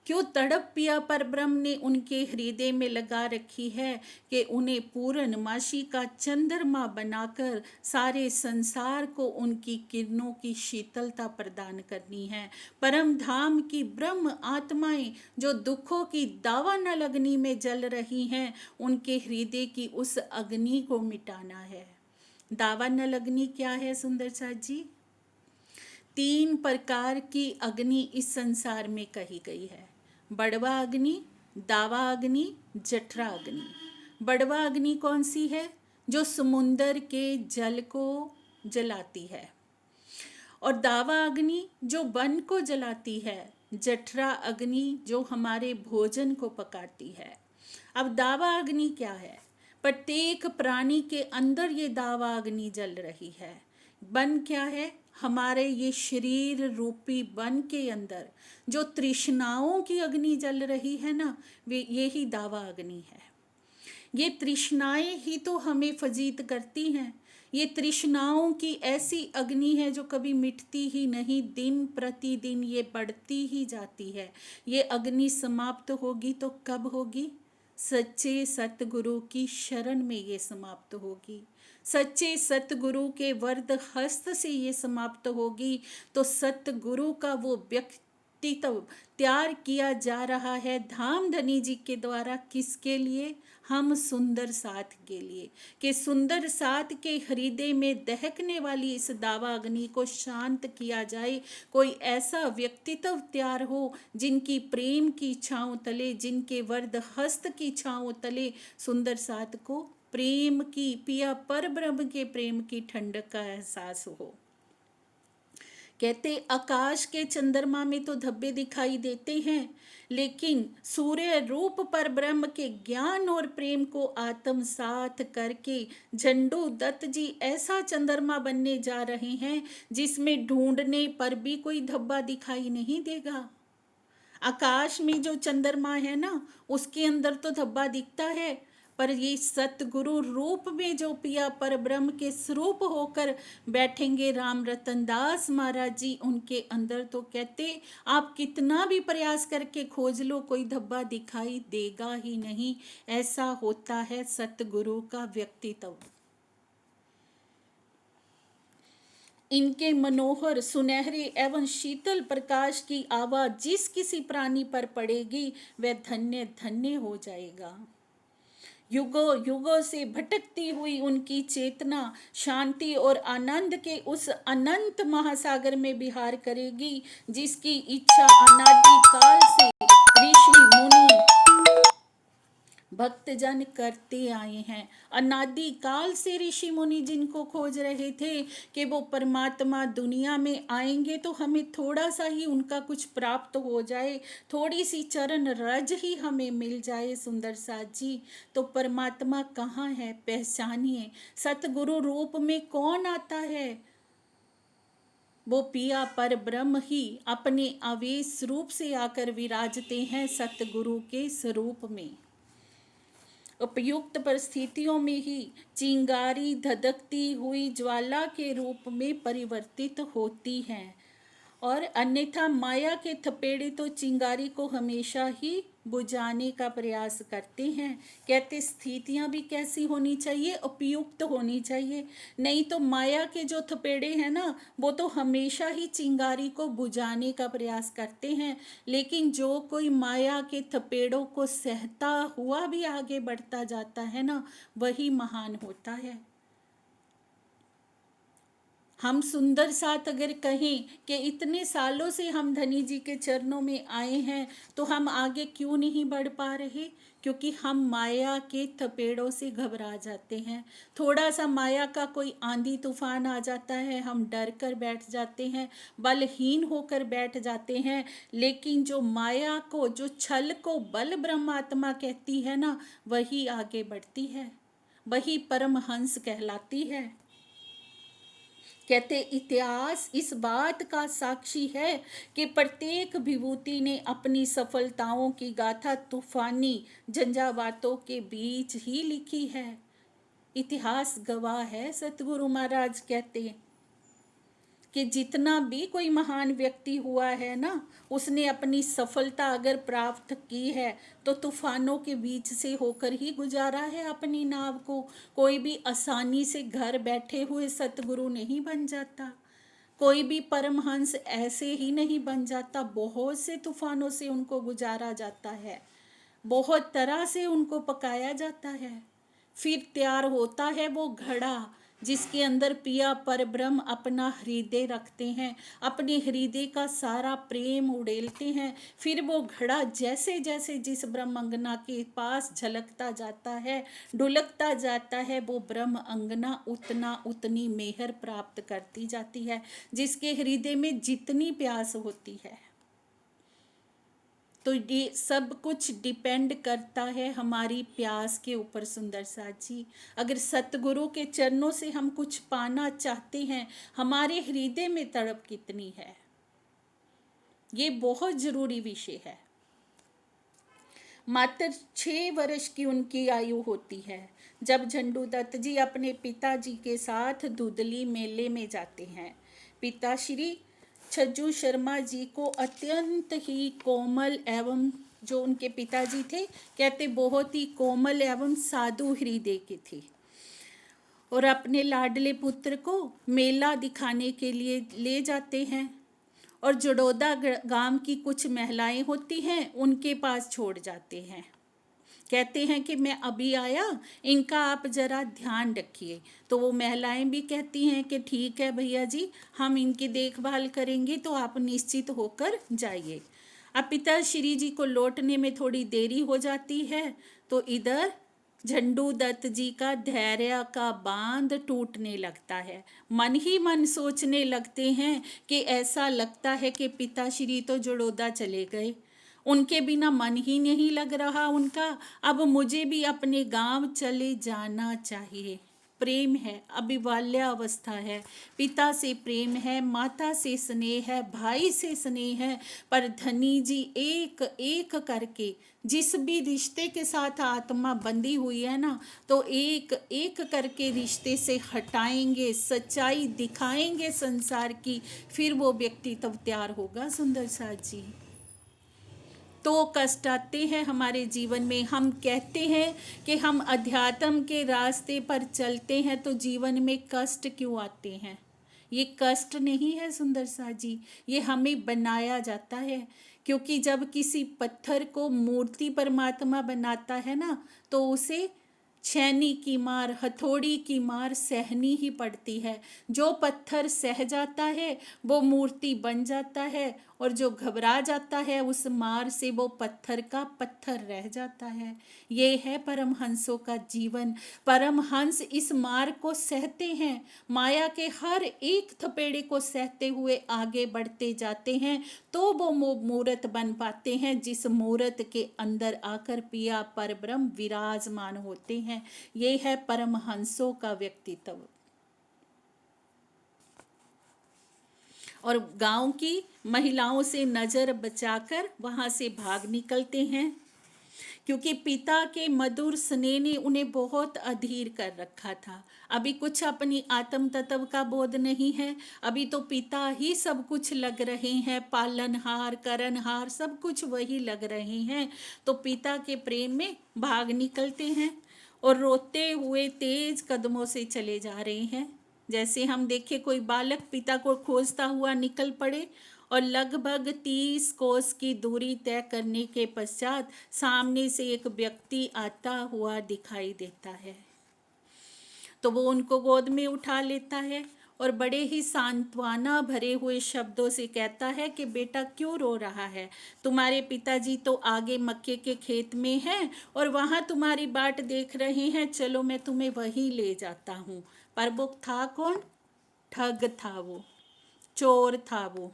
क्यों तड़प पिया पर ब्रह्म ने उनके हृदय में लगा रखी है कि उन्हें पूर्णमासी का चंद्रमा बनाकर सारे संसार को उनकी किरणों की शीतलता प्रदान करनी है। परम धाम की ब्रह्म आत्माएं जो दुखों की दावानल अग्नि में जल रही हैं, उनके हृदय की उस अग्नि को मिटाना है। दावानल अग्नि क्या है सुंदर सा जी? 3 प्रकार की अग्नि इस संसार में कही गई है। बड़वा अग्नि, दावा अग्नि, जठरा अग्नि। बड़वा अग्नि कौन सी है? जो समुंदर के जल को जलाती है। और दावा अग्नि जो वन को जलाती है। जठरा अग्नि जो हमारे भोजन को पकाती है। अब दावा अग्नि क्या है? प्रत्येक प्राणी के अंदर ये दावा अग्नि जल रही है। वन क्या है? हमारे ये शरीर रूपी वन के अंदर जो तृष्णाओं की अग्नि जल रही है ना, वे यही दावा अग्नि है। ये तृष्णाएं ही तो हमें फजीत करती हैं। ये तृष्णाओं की ऐसी अग्नि है जो कभी मिटती ही नहीं, दिन प्रतिदिन ये बढ़ती ही जाती है। ये अग्नि समाप्त होगी तो कब होगी? सच्चे सतगुरु की शरण में ये समाप्त होगी। सच्चे सतगुरु के वरद हस्त से ये समाप्त होगी। तो सतगुरु का वो व्यक्तित्व तैयार किया जा रहा है धामधनी जी के द्वारा। किसके लिए? हम सुंदर साथ के लिए, कि सुंदर साथ के हृदय में दहकने वाली इस दावा अग्नि को शांत किया जाए। कोई ऐसा व्यक्तित्व तैयार हो जिनकी प्रेम की छाँव तले, जिनके वरद हस्त की छाँव तले सुंदर साथ को प्रेम की, पिया पर ब्रह्म के प्रेम की ठंडक का एहसास हो। कहते आकाश के चंद्रमा में तो धब्बे दिखाई देते हैं, लेकिन सूर्य रूप पर ब्रह्म के ज्ञान और प्रेम को आत्मसात करके झंडू दत्त जी ऐसा चंद्रमा बनने जा रहे हैं जिसमें ढूंढने पर भी कोई धब्बा दिखाई नहीं देगा। आकाश में जो चंद्रमा है ना, उसके अंदर तो धब्बा दिखता है, पर ये सतगुरु रूप में जो पिया पर ब्रह्म के स्वरूप होकर बैठेंगे राम रतन दास महाराज जी, उनके अंदर तो कहते आप कितना भी प्रयास करके खोज लो, कोई धब्बा दिखाई देगा ही नहीं। ऐसा होता है सतगुरु का व्यक्तित्व। इनके मनोहर सुनहरे एवं शीतल प्रकाश की आवाज जिस किसी प्राणी पर पड़ेगी वह धन्य धन्य हो जाएगा। युगों युगों से भटकती हुई उनकी चेतना शांति और आनंद के उस अनंत महासागर में विहार करेगी, जिसकी इच्छा अनादि काल से ऋषि मुनि भक्तजन करते आए हैं। अनादि काल से ऋषि मुनि जिनको खोज रहे थे कि वो परमात्मा दुनिया में आएंगे तो हमें थोड़ा सा ही उनका कुछ प्राप्त हो जाए, थोड़ी सी चरण रज ही हमें मिल जाए सुंदर साथ जी, तो परमात्मा कहाँ है पहचानिए। सतगुरु रूप में कौन आता है? वो पिया पर ब्रह्म ही अपने आवेश रूप से आकर विराजते हैं सतगुरु के स्वरूप में। उपयुक्त परिस्थितियों में ही चिंगारी धधकती हुई ज्वाला के रूप में परिवर्तित होती हैं, और अन्यथा माया के थपेड़े तो चिंगारी को हमेशा ही बुझाने का प्रयास करते हैं। कहते स्थितियां भी कैसी होनी चाहिए? उपयुक्त होनी चाहिए, नहीं तो माया के जो थपेड़े हैं ना, वो तो हमेशा ही चिंगारी को बुझाने का प्रयास करते हैं। लेकिन जो कोई माया के थपेड़ों को सहता हुआ भी आगे बढ़ता जाता है ना, वही महान होता है। हम सुंदर साथ अगर कहें कि इतने सालों से हम धनी जी के चरणों में आए हैं, तो हम आगे क्यों नहीं बढ़ पा रहे? क्योंकि हम माया के थपेड़ों से घबरा जाते हैं। थोड़ा सा माया का कोई आंधी तूफान आ जाता है, हम डर कर बैठ जाते हैं, बलहीन होकर बैठ जाते हैं। लेकिन जो माया को, जो छल को बल ब्रह्मात्मा कहती है ना, वही आगे बढ़ती है, वही परमहंस कहलाती है। कहते इतिहास इस बात का साक्षी है कि प्रत्येक विभूति ने अपनी सफलताओं की गाथा तूफानी झंझावातों के बीच ही लिखी है। इतिहास गवाह है। सतगुरु महाराज कहते हैं कि जितना भी कोई महान व्यक्ति हुआ है ना, उसने अपनी सफलता अगर प्राप्त की है तो तूफानों के बीच से होकर ही गुजारा है अपनी नाव को। कोई भी आसानी से घर बैठे हुए सतगुरु नहीं बन जाता, कोई भी परमहंस ऐसे ही नहीं बन जाता। बहुत से तूफानों से उनको गुजारा जाता है, बहुत तरह से उनको पकाया जाता है, फिर तैयार होता है वो घड़ा जिसके अंदर पिया पर ब्रह्म अपना हृदय रखते हैं, अपने हृदय का सारा प्रेम उड़ेलते हैं। फिर वो घड़ा जैसे जैसे जिस ब्रह्म अंगना के पास झलकता जाता है, ढुलकता जाता है, वो ब्रह्म अंगना उतना उतनी मेहर प्राप्त करती जाती है, जिसके हृदय में जितनी प्यास होती है। तो ये सब कुछ डिपेंड करता है हमारी प्यास के ऊपर सुंदर साथ जी। अगर सतगुरु के चरणों से हम कुछ पाना चाहते हैं, हमारे हृदय में तड़प कितनी है, ये बहुत जरूरी विषय है। मात्र 6 वर्ष की उनकी आयु होती है जब झंडू दत्त जी अपने पिताजी के साथ धुंधली मेले में जाते हैं। पिता श्री छज्जू शर्मा जी को अत्यंत ही कोमल एवं, जो उनके पिताजी थे कहते बहुत ही कोमल एवं साधु हृदय के थे, और अपने लाडले पुत्र को मेला दिखाने के लिए ले जाते हैं, और जड़ौदा गांव की कुछ महिलाएं होती हैं उनके पास छोड़ जाते हैं। कहते हैं कि मैं अभी आया, इनका आप ज़रा ध्यान रखिए। तो वो महिलाएं भी कहती हैं कि ठीक है भैया जी, हम इनकी देखभाल करेंगे, तो आप निश्चित होकर जाइए। अब पिता श्री जी को लौटने में थोड़ी देरी हो जाती है, तो इधर झंडू दत्त जी का धैर्य का बांध टूटने लगता है। मन ही मन सोचने लगते हैं कि ऐसा लगता है कि पिताश्री तो जड़ौदा चले गए, उनके बिना मन ही नहीं लग रहा उनका, अब मुझे भी अपने गांव चले जाना चाहिए। प्रेम है, अभिवाल्य अवस्था है, पिता से प्रेम है, माता से स्नेह है, भाई से स्नेह है, पर धनी जी एक एक करके जिस भी रिश्ते के साथ आत्मा बंधी हुई है ना, तो एक एक करके रिश्ते से हटाएंगे, सच्चाई दिखाएंगे संसार की, फिर वो व्यक्ति तब तैयार होगा सुंदर साथ जी। तो कष्ट आते हैं हमारे जीवन में। हम कहते हैं कि हम अध्यात्म के रास्ते पर चलते हैं, तो जीवन में कष्ट क्यों आते हैं? ये कष्ट नहीं है सुंदर सा जी, ये हमें बनाया जाता है। क्योंकि जब किसी पत्थर को मूर्ति परमात्मा बनाता है ना, तो उसे छेनी की मार, हथौड़ी की मार सहनी ही पड़ती है। जो पत्थर सह जाता है वो मूर्ति बन जाता है, और जो घबरा जाता है उस मार से वो पत्थर का पत्थर रह जाता है। ये है परमहंसों का जीवन। परमहंस इस मार को सहते हैं, माया के हर एक थपेड़े को सहते हुए आगे बढ़ते जाते हैं, तो वो मूर्त बन पाते हैं जिस मूर्त के अंदर आकर पिया पर ब्रह्म विराजमान होते हैं। ये है परमहंसों का व्यक्तित्व। और गांव की महिलाओं से नजर बचाकर वहां से भाग निकलते हैं, क्योंकि पिता के मधुर स्नेह ने उन्हें बहुत अधीर कर रखा था। अभी कुछ अपनी आत्म तत्व का बोध नहीं है, अभी तो पिता ही सब कुछ लग रहे हैं, पालनहार करनहार सब कुछ वही लग रहे हैं। तो पिता के प्रेम में भाग निकलते हैं और रोते हुए तेज कदमों से चले जा रहे हैं। जैसे हम देखें कोई बालक पिता को खोजता हुआ निकल पड़े और लगभग 30 कोस की दूरी तय करने के पश्चात सामने से एक व्यक्ति आता हुआ दिखाई देता है, तो वो उनको गोद में उठा लेता है और बड़े ही सांत्वना भरे हुए शब्दों से कहता है कि बेटा क्यों रो रहा है, तुम्हारे पिताजी तो आगे मक्के के खेत में हैं और वहाँ तुम्हारी बाट देख रहे हैं, चलो मैं तुम्हें वहीं ले जाता हूँ। पर वो था कौन? ठग था वो, चोर था वो।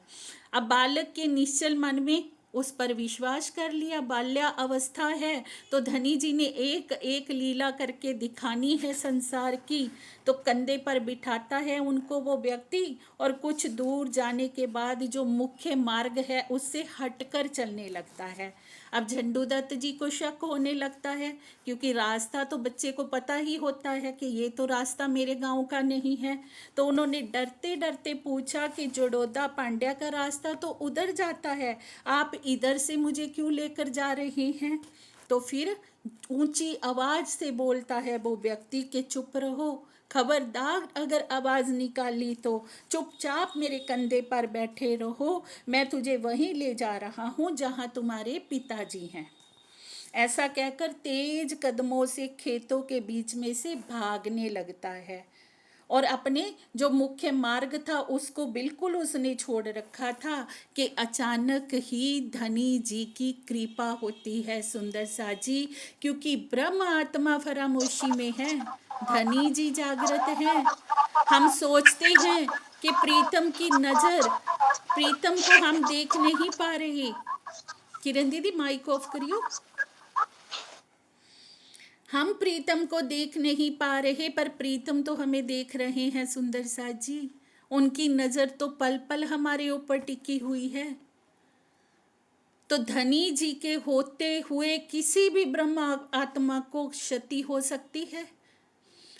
अब बालक के निश्चल मन में उस पर विश्वास कर लिया। बाल्या अवस्था है तो धनी जी ने एक एक लीला करके दिखानी है संसार की, तो कंधे पर बिठाता है उनको वो व्यक्ति और कुछ दूर जाने के बाद जो मुख्य मार्ग है उससे हटकर चलने लगता है। अब झंडूदत्त जी को शक होने लगता है, क्योंकि रास्ता तो बच्चे को पता ही होता है कि ये तो रास्ता मेरे गांव का नहीं है। तो उन्होंने डरते डरते पूछा कि जड़ौदा पांड्या का रास्ता तो उधर जाता है, आप इधर से मुझे क्यों लेकर जा रहे हैं? तो फिर ऊंची आवाज से बोलता है वो व्यक्ति कि चुप रहो, खबरदार अगर आवाज निकाली तो चुपचाप मेरे कंधे पर बैठे रहो, मैं तुझे वहीं ले जा रहा हूँ जहाँ तुम्हारे पिताजी हैं। ऐसा कहकर तेज कदमों से खेतों के बीच में से भागने लगता है और अपने जो मुख्य मार्ग था उसको बिल्कुल उसने छोड़ रखा था कि अचानक ही धनी जी की कृपा होती है सुंदर सा जी, क्योंकि ब्रह्म आत्मा फरामोशी में है, धनी जी जागृत हैं। हम सोचते हैं कि प्रीतम की नजर, प्रीतम को हम देख नहीं पा रहे। किरण दीदी माइक ऑफ करियो। हम प्रीतम को देख नहीं पा रहे पर प्रीतम तो हमें देख रहे हैं सुंदर सा जी। उनकी नजर तो पल पल हमारे ऊपर टिकी हुई है। तो धनी जी के होते हुए किसी भी ब्रह्म आत्मा को क्षति हो सकती है।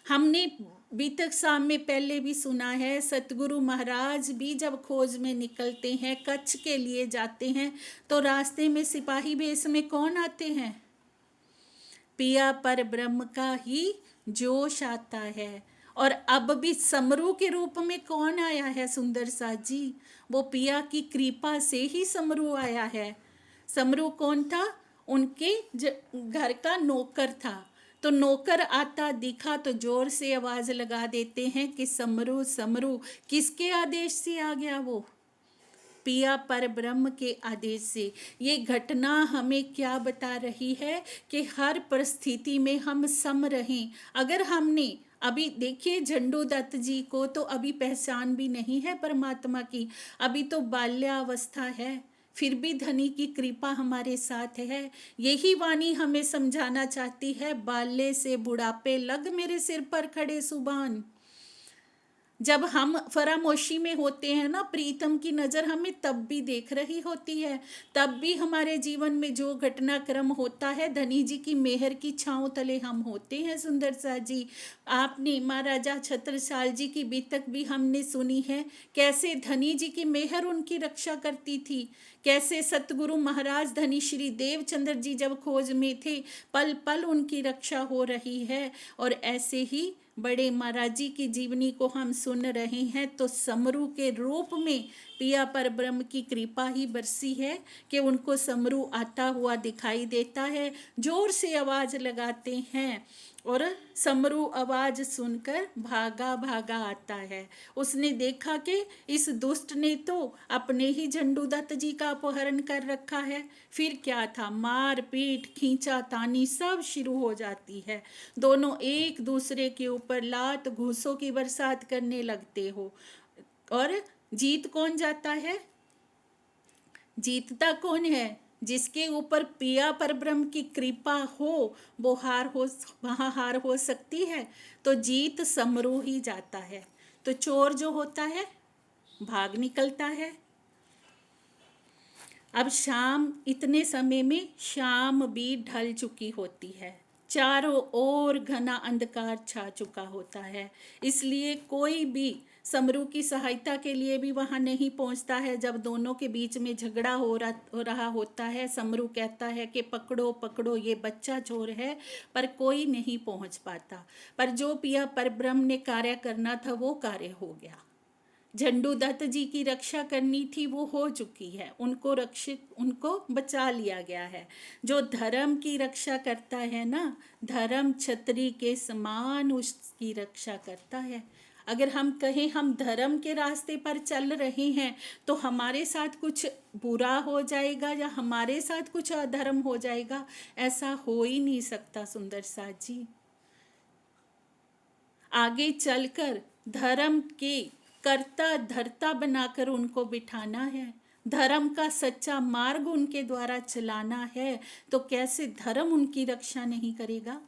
हमने बीतक शाम में पहले भी सुना है, सतगुरु महाराज भी जब खोज में निकलते हैं, कच्छ के लिए जाते हैं, तो रास्ते में सिपाही भेष में कौन आते हैं? पिया पर ब्रह्म का ही जोश आता है। और अब भी समरू के रूप में कौन आया है सुंदर सा जी? वो पिया की कृपा से ही समरू आया है। समरू कौन था? उनके घर का नौकर था। तो नौकर आता दिखा तो जोर से आवाज लगा देते हैं कि समरू समरू। किसके आदेश से आ गया वो? पिया पर ब्रह्म के आदेश से। ये घटना हमें क्या बता रही है कि हर परिस्थिति में हम सम रहें। अगर हमने अभी देखिए झंडूदत्त जी को तो अभी पहचान भी नहीं है परमात्मा की, अभी तो बाल्यावस्था है, फिर भी धनी की कृपा हमारे साथ है। यही वाणी हमें समझाना चाहती है, बाल्य से बुढ़ापे लग मेरे सिर पर खड़े सुबान। जब हम फरामोशी में होते हैं ना, प्रीतम की नज़र हमें तब भी देख रही होती है, तब भी हमारे जीवन में जो घटनाक्रम होता है धनी जी की मेहर की छांव तले हम होते हैं सुंदर सा जी। आपने महाराजा छत्रसाल जी की बीतक भी हमने सुनी है, कैसे धनी जी की मेहर उनकी रक्षा करती थी, कैसे सतगुरु महाराज धनी श्री देवचंद्र जी जब खोज में थे पल पल उनकी रक्षा हो रही है। और ऐसे ही बड़े महाराज जी की जीवनी को हम सुन रहे हैं, तो समरू के रूप में पिया पर ब्रह्म की कृपा ही बरसी है कि उनको समरू आता हुआ दिखाई देता है। जोर से आवाज लगाते हैं और समरू आवाज सुनकर भागा भागा आता है। उसने देखा कि इस दुष्ट ने तो अपने ही झंडूदत्त जी का अपहरण कर रखा है। फिर क्या था, मार पीट खींचा तानी सब शुरू हो जाती है। दोनों एक दूसरे के ऊपर लात घूसों की बरसात करने लगते हो। और जीत कौन जाता है? जीतता कौन है? जिसके ऊपर पिया पर ब्रह्म की कृपा हो, वो वहाँ हार हो सकती है। तो जीत समरू ही जाता है। तो चोर जो होता है भाग निकलता है। अब शाम, इतने समय में शाम भी ढल चुकी होती है। चारों ओर घना अंधकार छा चुका होता है। इसलिए कोई भी समरू की सहायता के लिए भी वहां नहीं पहुंचता है। जब दोनों के बीच में झगड़ा हो रहा होता है, समरू कहता है कि पकड़ो पकड़ो, ये बच्चा चोर है, पर कोई नहीं पहुंच पाता। पर जो पिया परब्रह्म ने कार्य करना था वो कार्य हो गया। झंडूदत्त जी की रक्षा करनी थी वो हो चुकी है। उनको बचा लिया गया है। जो धर्म की रक्षा करता है ना, धर्म छतरी के समान उसकी रक्षा करता है। अगर हम कहें हम धर्म के रास्ते पर चल रहे हैं तो हमारे साथ कुछ बुरा हो जाएगा या हमारे साथ कुछ अधर्म हो जाएगा, ऐसा हो ही नहीं सकता सुंदर साथ जी। आगे चलकर धर्म के कर्ता धर्ता बनाकर उनको बिठाना है। धर्म का सच्चा मार्ग उनके द्वारा चलाना है। तो कैसे धर्म उनकी रक्षा नहीं करेगा?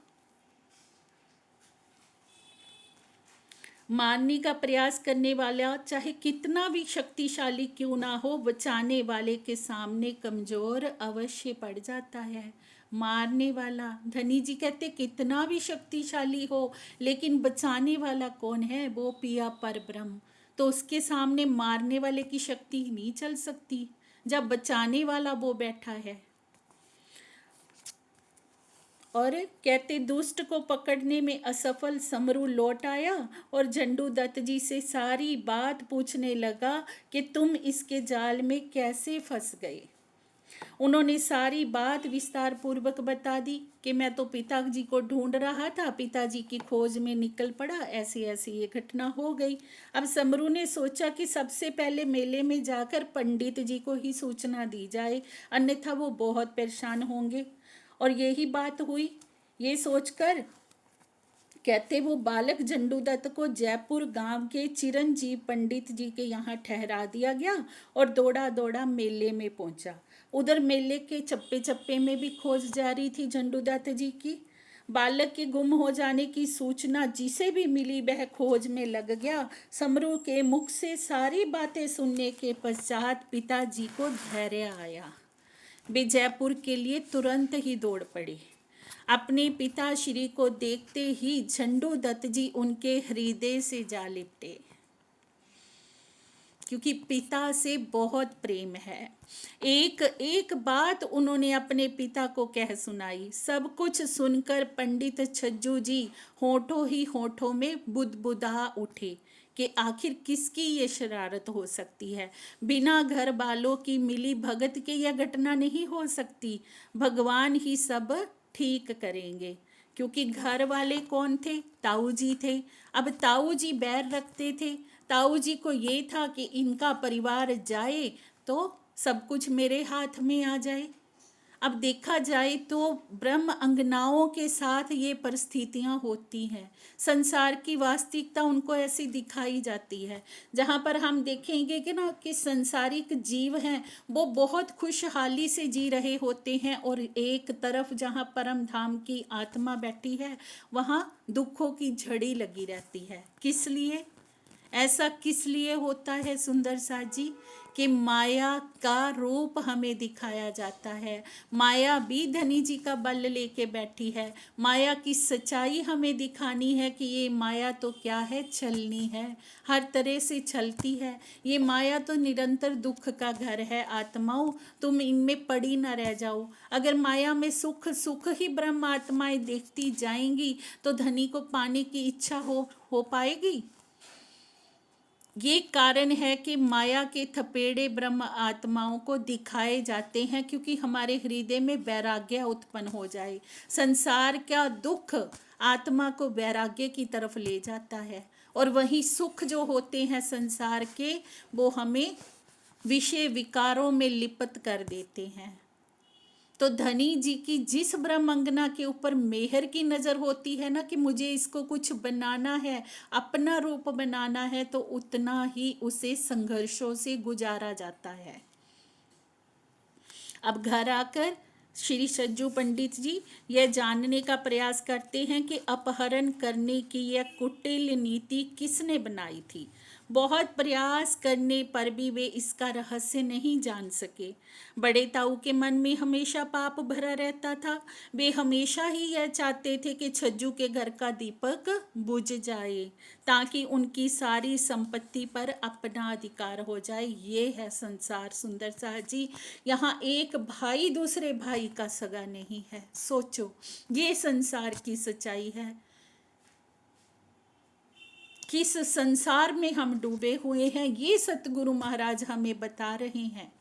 मारने का प्रयास करने वाला चाहे कितना भी शक्तिशाली क्यों ना हो, बचाने वाले के सामने कमजोर अवश्य पड़ जाता है। मारने वाला, धनी जी कहते कितना भी शक्तिशाली हो, लेकिन बचाने वाला कौन है? वो पिया पर ब्रह्म। तो उसके सामने मारने वाले की शक्ति नहीं चल सकती जब बचाने वाला वो बैठा है। और कहते दुष्ट को पकड़ने में असफल समरू लौट आया और झंडूदत्त जी से सारी बात पूछने लगा कि तुम इसके जाल में कैसे फंस गए। उन्होंने सारी बात विस्तार पूर्वक बता दी कि मैं तो पिताजी को ढूंढ रहा था, पिताजी की खोज में निकल पड़ा, ऐसी ऐसी ये घटना हो गई। अब समरू ने सोचा कि सबसे पहले मेले में जाकर पंडित जी को ही सूचना दी जाए, अन्यथा वो बहुत परेशान होंगे। और यही बात हुई। ये सोचकर कहते वो बालक झंडूदत्त को जयपुर गांव के चिरंजीव पंडित जी के यहाँ ठहरा दिया गया और दौड़ा दौड़ा मेले में पहुंचा। उधर मेले के चप्पे चप्पे में भी खोज जारी थी झंडूदत्त जी की। बालक के गुम हो जाने की सूचना जिसे भी मिली वह खोज में लग गया। समरू के मुख से सारी बातें सुनने के पश्चात पिताजी को धैर्य आया। वे जयपुर के लिए तुरंत ही दौड़ पड़े। अपने पिता श्री को देखते ही झंडूदत्त जी उनके हृदय से जा लिपटे, क्योंकि पिता से बहुत प्रेम है। एक एक बात उन्होंने अपने पिता को कह सुनाई। सब कुछ सुनकर पंडित छज्जू जी होठों ही होठों में बुदबुदा उठे कि आखिर किसकी ये शरारत हो सकती है। बिना घर वालों की मिली भगत के यह घटना नहीं हो सकती। भगवान ही सब ठीक करेंगे। क्योंकि घर वाले कौन थे? ताऊ जी थे। अब ताऊ जी बैर रखते थे। ताऊ जी को ये था कि इनका परिवार जाए तो सब कुछ मेरे हाथ में आ जाए। अब देखा जाए तो ब्रह्म अंगनाओं के साथ ये परिस्थितियां होती हैं। संसार की वास्तविकता उनको ऐसी दिखाई जाती है, जहाँ पर हम देखेंगे कि ना कि संसारिक जीव हैं वो बहुत खुशहाली से जी रहे होते हैं, और एक तरफ जहाँ परम धाम की आत्मा बैठी है वहाँ दुखों की झड़ी लगी रहती है। किस लिए? ऐसा किस लिए होता है सुंदर सा जी? कि माया का रूप हमें दिखाया जाता है। माया भी धनी जी का बल लेके बैठी है। माया की सच्चाई हमें दिखानी है कि ये माया तो क्या है, छलनी है, हर तरह से छलती है। ये माया तो निरंतर दुख का घर है। आत्माओं, तुम इनमें पड़ी ना रह जाओ। अगर माया में सुख सुख ही ब्रह्म आत्माएं देखती जाएंगी तो धनी को पाने की इच्छा हो पाएगी? ये कारण है कि माया के थपेड़े ब्रह्म आत्माओं को दिखाए जाते हैं, क्योंकि हमारे हृदय में वैराग्य उत्पन्न हो जाए। संसार का दुख आत्मा को वैराग्य की तरफ ले जाता है, और वही सुख जो होते हैं संसार के, वो हमें विषय विकारों में लिप्त कर देते हैं। तो धनी जी की जिस ब्रह्मंगना के ऊपर मेहर की नजर होती है ना, कि मुझे इसको कुछ बनाना है, अपना रूप बनाना है, तो उतना ही उसे संघर्षों से गुजारा जाता है। अब घर आकर श्री सज्जू पंडित जी यह जानने का प्रयास करते हैं कि अपहरण करने की यह कुटिल नीति किसने बनाई थी। बहुत प्रयास करने पर भी वे इसका रहस्य नहीं जान सके। बड़े ताऊ के मन में हमेशा पाप भरा रहता था। वे हमेशा ही यह चाहते थे कि छज्जू के घर का दीपक बुझ जाए, ताकि उनकी सारी संपत्ति पर अपना अधिकार हो जाए। ये है संसार सुंदर साह जी। यहाँ एक भाई दूसरे भाई का सगा नहीं है। सोचो, ये संसार की सच्चाई है। किस संसार में हम डूबे हुए हैं, ये सतगुरु महाराज हमें बता रहे हैं।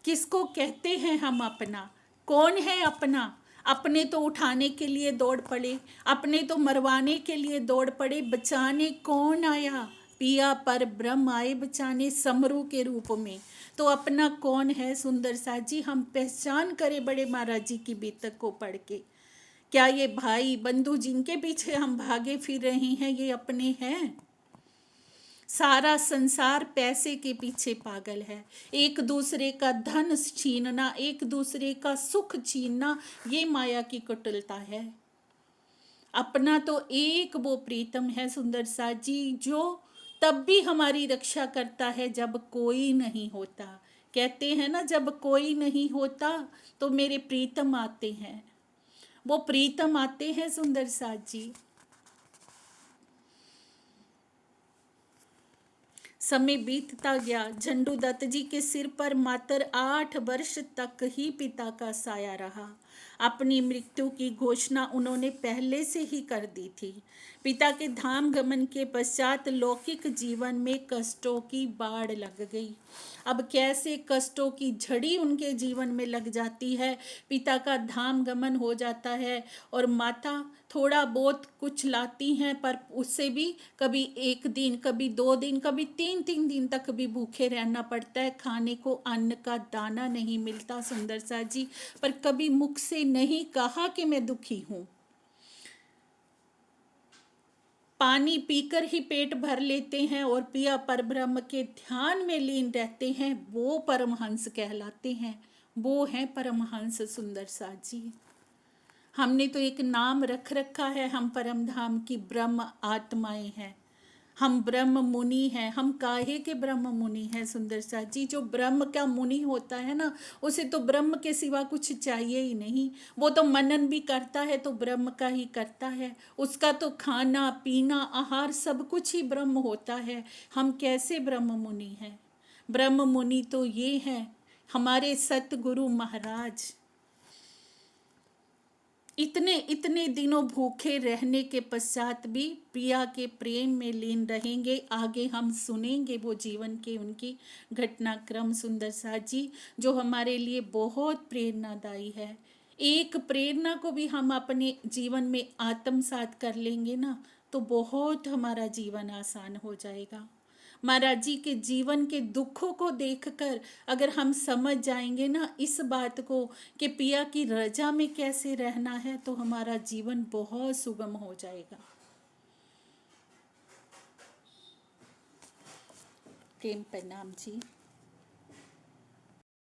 किसको कहते हैं हम अपना? कौन है अपना? अपने तो उठाने के लिए दौड़ पड़े, अपने तो मरवाने के लिए दौड़ पड़े, बचाने कौन आया? पिया पर ब्रह्म आए बचाने समरू के रूप में। तो अपना कौन है सुंदर सा जी? हम पहचान करें बड़े महाराज जी की बीतक को पढ़ के। क्या ये भाई बंधु जिनके पीछे हम भागे फिर रहे हैं, ये अपने हैं? सारा संसार पैसे के पीछे पागल है। एक दूसरे का धन छीनना, एक दूसरे का सुख छीनना, ये माया की कुटिलता है। अपना तो एक वो प्रीतम है सुंदर सा जी, जो तब भी हमारी रक्षा करता है जब कोई नहीं होता। कहते हैं ना, जब कोई नहीं होता तो मेरे प्रीतम आते हैं। वो प्रीतम आते हैं सुंदर सा जी। समय बीतता गया। झंडू दत्त जी के सिर पर मात्र 8 वर्ष तक ही पिता का साया रहा। अपनी मृत्यु की घोषणा उन्होंने पहले से ही कर दी थी। पिता के धाम गमन के पश्चात लौकिक जीवन में कष्टों की बाढ़ लग गई। अब कैसे कष्टों की झड़ी उनके जीवन में लग जाती है। पिता का धाम गमन हो जाता है और माता थोड़ा बहुत कुछ लाती हैं, पर उससे भी कभी 1 दिन, कभी 2 दिन, कभी 3 दिन तक भी भूखे रहना पड़ता है। खाने को अन्न का दाना नहीं मिलता सुंदर सा जी। पर कभी मुख से नहीं कहा कि मैं दुखी हूँ। पानी पीकर ही पेट भर लेते हैं और पिया परब्रह्म के ध्यान में लीन रहते हैं। वो परमहंस कहलाते हैं। वो हैं परमहंस सुंदर सा जी। हमने तो एक नाम रख रखा है, हम परम धाम की ब्रह्म आत्माएं हैं, हम ब्रह्म मुनि हैं। हम काहे के ब्रह्म मुनि हैं सुंदर सा जी? जो ब्रह्म का मुनि होता है ना, उसे तो ब्रह्म के सिवा कुछ चाहिए ही नहीं। वो तो मनन भी करता है तो ब्रह्म का ही करता है। उसका तो खाना पीना आहार सब कुछ ही ब्रह्म होता है। हम कैसे ब्रह्म मुनि हैं? ब्रह्म मुनि तो ये हैं हमारे सतगुरु महाराज। इतने इतने दिनों भूखे रहने के पश्चात भी पिया के प्रेम में लीन रहेंगे। आगे हम सुनेंगे वो जीवन के उनकी घटनाक्रम सुंदर सा जी, जो हमारे लिए बहुत प्रेरणादायी है। एक प्रेरणा को भी हम अपने जीवन में आत्मसात कर लेंगे ना, तो बहुत हमारा जीवन आसान हो जाएगा। महाराज जी के जीवन के दुखों को देखकर अगर हम समझ जाएंगे ना इस बात को कि पिया की रजा में कैसे रहना है, तो हमारा जीवन बहुत सुगम हो जाएगा। प्रेम प्रणाम जी।